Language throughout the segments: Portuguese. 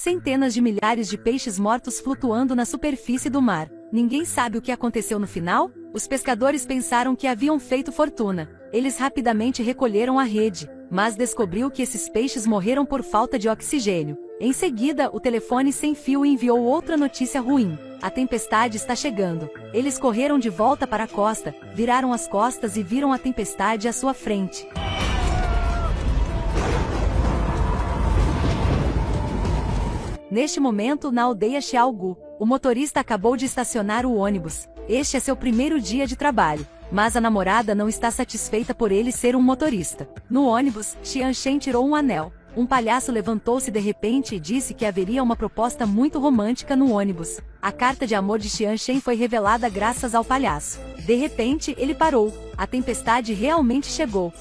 Centenas de milhares de peixes mortos flutuando na superfície do mar. Ninguém sabe o que aconteceu no final? Os pescadores pensaram que haviam feito fortuna. Eles rapidamente recolheram a rede, mas descobriu que esses peixes morreram por falta de oxigênio. Em seguida, o telefone sem fio enviou outra notícia ruim. A tempestade está chegando. Eles correram de volta para a costa, viraram as costas e viram a tempestade à sua frente. Neste momento, na aldeia Xiaogu, o motorista acabou de estacionar o ônibus. Este é seu primeiro dia de trabalho, mas a namorada não está satisfeita por ele ser um motorista. No ônibus, Xianxen tirou um anel. Um palhaço levantou-se de repente e disse que haveria uma proposta muito romântica no ônibus. A carta de amor de Xianxen foi revelada graças ao palhaço. De repente, ele parou. A tempestade realmente chegou.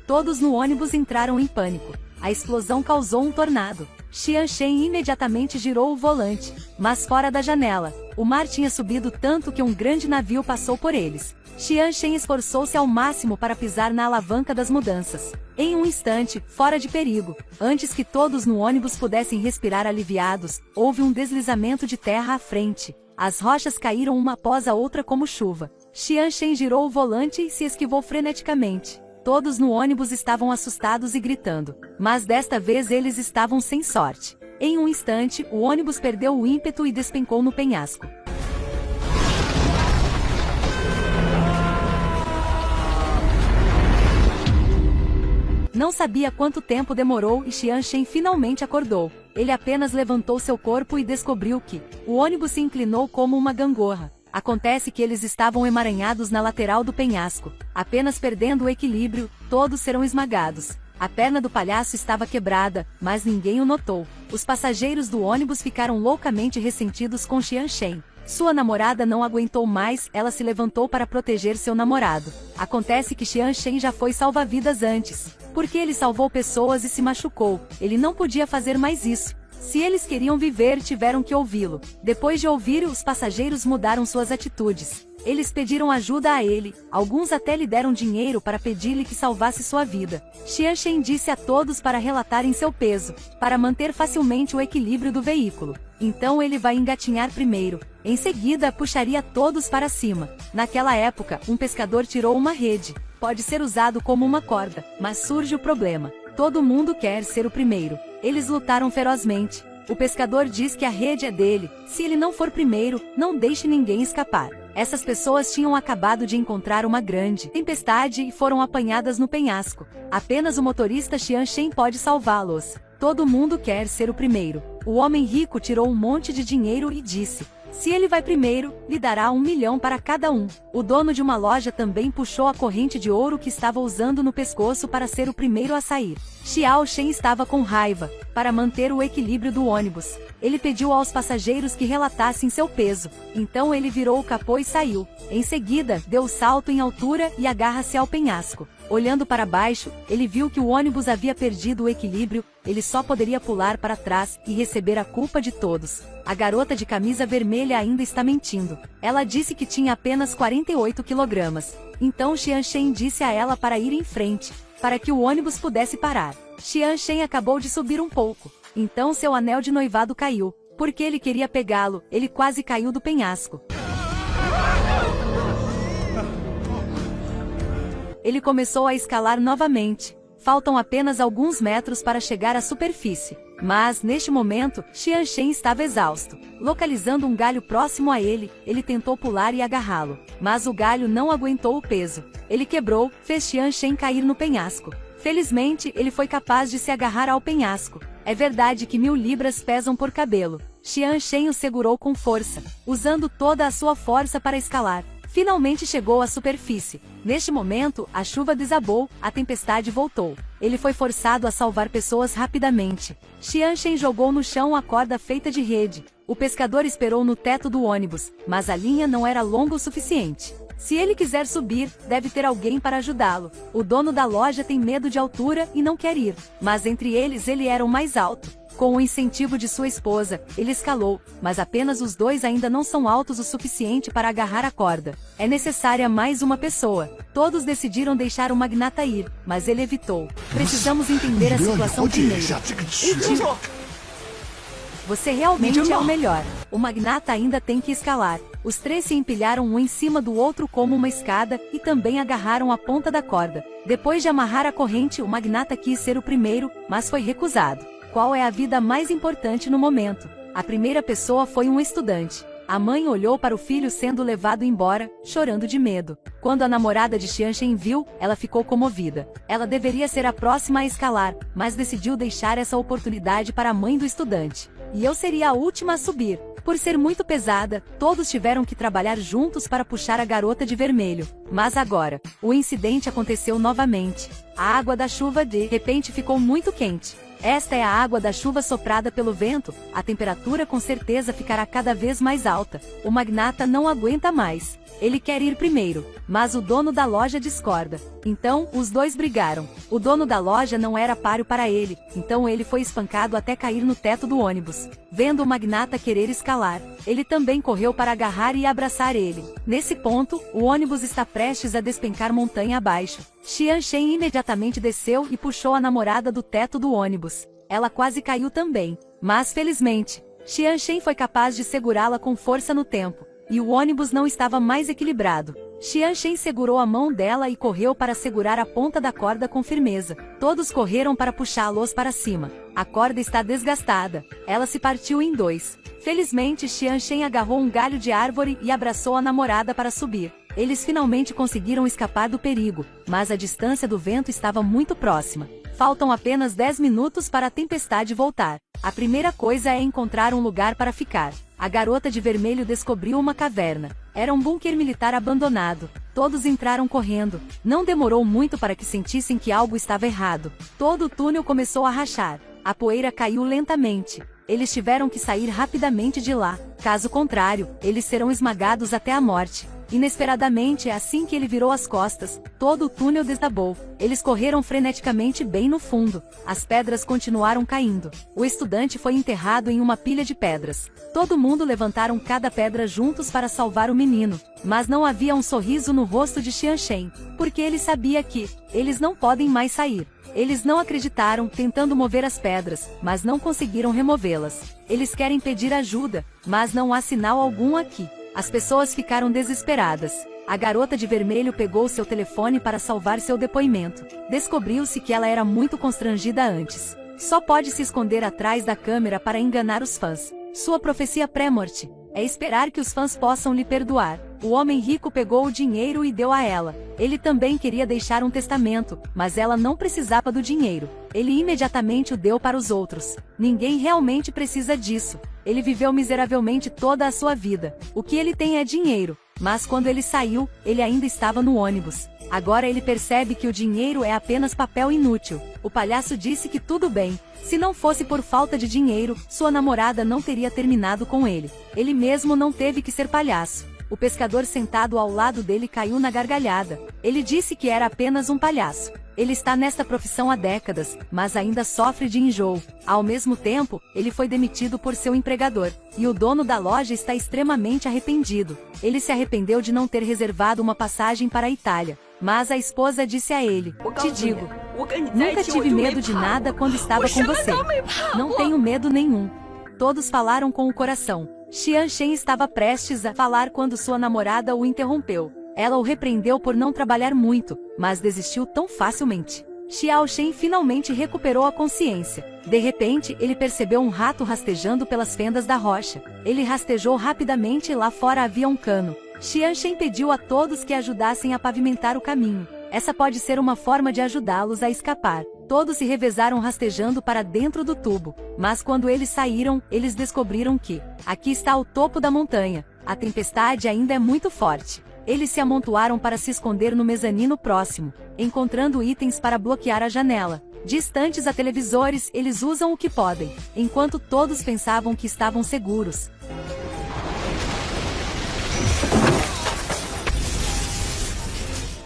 Todos no ônibus entraram em pânico. A explosão causou um tornado. Xianxen imediatamente girou o volante, mas fora da janela. O mar tinha subido tanto que um grande navio passou por eles. Xianxen esforçou-se ao máximo para pisar na alavanca das mudanças. Em um instante, fora de perigo, antes que todos no ônibus pudessem respirar aliviados, houve um deslizamento de terra à frente. As rochas caíram uma após a outra como chuva. Xianxen girou o volante e se esquivou freneticamente. Todos no ônibus estavam assustados e gritando, mas desta vez eles estavam sem sorte. Em um instante, o ônibus perdeu o ímpeto e despencou no penhasco. Não sabia quanto tempo demorou e Xianxen finalmente acordou. Ele apenas levantou seu corpo e descobriu que o ônibus se inclinou como uma gangorra. Acontece que eles estavam emaranhados na lateral do penhasco. Apenas perdendo o equilíbrio, todos serão esmagados. A perna do palhaço estava quebrada, mas ninguém o notou. Os passageiros do ônibus ficaram loucamente ressentidos com Xianxen. Sua namorada não aguentou mais, ela se levantou para proteger seu namorado. Acontece que Xianxen já foi salva-vidas antes. Porque ele salvou pessoas e se machucou, ele não podia fazer mais isso. Se eles queriam viver, tiveram que ouvi-lo. Depois de ouvir, os passageiros mudaram suas atitudes. Eles pediram ajuda a ele, alguns até lhe deram dinheiro para pedir-lhe que salvasse sua vida. Xianxen disse a todos para relatarem seu peso, para manter facilmente o equilíbrio do veículo. Então ele vai engatinhar primeiro. Em seguida, puxaria todos para cima. Naquela época, um pescador tirou uma rede. Pode ser usado como uma corda, mas surge o problema. Todo mundo quer ser o primeiro. Eles lutaram ferozmente. O pescador diz que a rede é dele. Se ele não for primeiro, não deixe ninguém escapar. Essas pessoas tinham acabado de encontrar uma grande tempestade e foram apanhadas no penhasco. Apenas o motorista Xianxen pode salvá-los. Todo mundo quer ser o primeiro. O homem rico tirou um monte de dinheiro e disse: se ele vai primeiro, lhe dará 1 milhão para cada um. O dono de uma loja também puxou a corrente de ouro que estava usando no pescoço para ser o primeiro a sair. Xianxen estava com raiva. Para manter o equilíbrio do ônibus, ele pediu aos passageiros que relatassem seu peso. Então ele virou o capô e saiu. Em seguida, deu salto em altura e agarra-se ao penhasco. Olhando para baixo, ele viu que o ônibus havia perdido o equilíbrio. Ele só poderia pular para trás e receber a culpa de todos. A garota de camisa vermelha ainda está mentindo. Ela disse que tinha apenas 48 quilogramas. Então Xianxen disse a ela para ir em frente, para que o ônibus pudesse parar. Xianxen acabou de subir um pouco. Então seu anel de noivado caiu. Porque ele queria pegá-lo, ele quase caiu do penhasco. Ele começou a escalar novamente. Faltam apenas alguns metros para chegar à superfície. Mas, neste momento, Xianxen estava exausto. Localizando um galho próximo a ele, ele tentou pular e agarrá-lo. Mas o galho não aguentou o peso. Ele quebrou, fez Xianxen cair no penhasco. Felizmente, ele foi capaz de se agarrar ao penhasco. É verdade que 1000 libras pesam por cabelo. Xianxen o segurou com força, usando toda a sua força para escalar. Finalmente chegou à superfície. Neste momento, a chuva desabou, a tempestade voltou. Ele foi forçado a salvar pessoas rapidamente. Xianxen jogou no chão a corda feita de rede. O pescador esperou no teto do ônibus, mas a linha não era longa o suficiente. Se ele quiser subir, deve ter alguém para ajudá-lo. O dono da loja tem medo de altura e não quer ir, mas entre eles ele era o mais alto. Com o incentivo de sua esposa, ele escalou, mas apenas os dois ainda não são altos o suficiente para agarrar a corda. É necessária mais uma pessoa. Todos decidiram deixar o magnata ir, mas ele evitou. Precisamos entender a situação primeiro. Você realmente é o melhor. O magnata ainda tem que escalar. Os três se empilharam um em cima do outro como uma escada e também agarraram a ponta da corda. Depois de amarrar a corrente, o magnata quis ser o primeiro, mas foi recusado. Qual é a vida mais importante no momento? A primeira pessoa foi um estudante. A mãe olhou para o filho sendo levado embora, chorando de medo. Quando a namorada de Xianxin viu, ela ficou comovida. Ela deveria ser a próxima a escalar, mas decidiu deixar essa oportunidade para a mãe do estudante. E eu seria a última a subir. Por ser muito pesada, todos tiveram que trabalhar juntos para puxar a garota de vermelho. Mas agora, o incidente aconteceu novamente. A água da chuva de repente ficou muito quente. Esta é a água da chuva soprada pelo vento, a temperatura com certeza ficará cada vez mais alta. O magnata não aguenta mais. Ele quer ir primeiro, mas o dono da loja discorda. Então, os dois brigaram. O dono da loja não era páreo para ele, então ele foi espancado até cair no teto do ônibus. Vendo o magnata querer escalar, ele também correu para agarrar e abraçar ele. Nesse ponto, o ônibus está prestes a despencar montanha abaixo. Xianxin imediatamente desceu e puxou a namorada do teto do ônibus. Ela quase caiu também, mas felizmente, Xianxin foi capaz de segurá-la com força no tempo. E o ônibus não estava mais equilibrado. Xianxin segurou a mão dela e correu para segurar a ponta da corda com firmeza. Todos correram para puxá-los para cima. A corda está desgastada. Ela se partiu em dois. Felizmente, Xianxin agarrou um galho de árvore e abraçou a namorada para subir. Eles finalmente conseguiram escapar do perigo, mas a distância do vento estava muito próxima. Faltam apenas 10 minutos para a tempestade voltar. A primeira coisa é encontrar um lugar para ficar. A garota de vermelho descobriu uma caverna. Era um bunker militar abandonado. Todos entraram correndo. Não demorou muito para que sentissem que algo estava errado. Todo o túnel começou a rachar. A poeira caiu lentamente. Eles tiveram que sair rapidamente de lá. Caso contrário, eles serão esmagados até a morte. Inesperadamente, assim que ele virou as costas, todo o túnel desabou. Eles correram freneticamente bem no fundo. As pedras continuaram caindo. O estudante foi enterrado em uma pilha de pedras. Todo mundo levantaram cada pedra juntos para salvar o menino. Mas não havia um sorriso no rosto de Xianxin, porque ele sabia que eles não podem mais sair. Eles não acreditaram, tentando mover as pedras, mas não conseguiram removê-las. Eles querem pedir ajuda, mas não há sinal algum aqui. As pessoas ficaram desesperadas. A garota de vermelho pegou seu telefone para salvar seu depoimento. Descobriu-se que ela era muito constrangida antes. Só pode se esconder atrás da câmera para enganar os fãs. Sua profecia pré-morte é esperar que os fãs possam lhe perdoar. O homem rico pegou o dinheiro e deu a ela. Ele também queria deixar um testamento, mas ela não precisava do dinheiro. Ele imediatamente o deu para os outros. Ninguém realmente precisa disso. Ele viveu miseravelmente toda a sua vida. O que ele tem é dinheiro. Mas quando ele saiu, ele ainda estava no ônibus. Agora ele percebe que o dinheiro é apenas papel inútil. O palhaço disse que tudo bem. Se não fosse por falta de dinheiro, sua namorada não teria terminado com ele. Ele mesmo não teve que ser palhaço. O pescador sentado ao lado dele caiu na gargalhada. Ele disse que era apenas um palhaço. Ele está nesta profissão há décadas, mas ainda sofre de enjoo. Ao mesmo tempo, ele foi demitido por seu empregador. E o dono da loja está extremamente arrependido. Ele se arrependeu de não ter reservado uma passagem para a Itália. Mas a esposa disse a ele: "Te digo, nunca tive medo de nada quando estava com você. Não tenho medo nenhum." Todos falaram com o coração. Xianxin estava prestes a falar quando sua namorada o interrompeu. Ela o repreendeu por não trabalhar muito, mas desistiu tão facilmente. Xiaoxin finalmente recuperou a consciência. De repente, ele percebeu um rato rastejando pelas fendas da rocha. Ele rastejou rapidamente e lá fora havia um cano. Xianxin pediu a todos que ajudassem a pavimentar o caminho. Essa pode ser uma forma de ajudá-los a escapar. Todos se revezaram rastejando para dentro do tubo. Mas quando eles saíram, eles descobriram que aqui está o topo da montanha. A tempestade ainda é muito forte. Eles se amontoaram para se esconder no mezanino próximo, encontrando itens para bloquear a janela. Distantes a televisores, eles usam o que podem, enquanto todos pensavam que estavam seguros.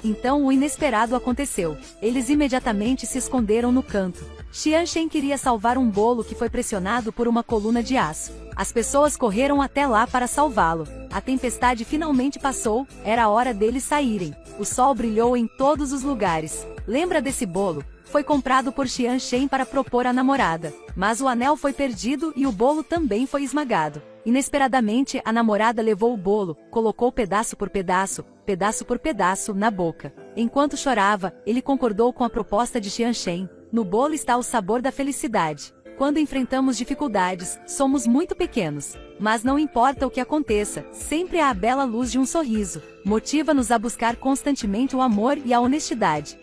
Então o inesperado aconteceu. Eles imediatamente se esconderam no canto. Xianxen queria salvar um bolo que foi pressionado por uma coluna de aço. As pessoas correram até lá para salvá-lo. A tempestade finalmente passou, era a hora deles saírem. O sol brilhou em todos os lugares. Lembra desse bolo? Foi comprado por Xianxen para propor à namorada. Mas o anel foi perdido e o bolo também foi esmagado. Inesperadamente, a namorada levou o bolo, colocou pedaço por pedaço, na boca. Enquanto chorava, ele concordou com a proposta de Xianxen. No bolo está o sabor da felicidade. Quando enfrentamos dificuldades, somos muito pequenos. Mas não importa o que aconteça, sempre há a bela luz de um sorriso. Motiva-nos a buscar constantemente o amor e a honestidade.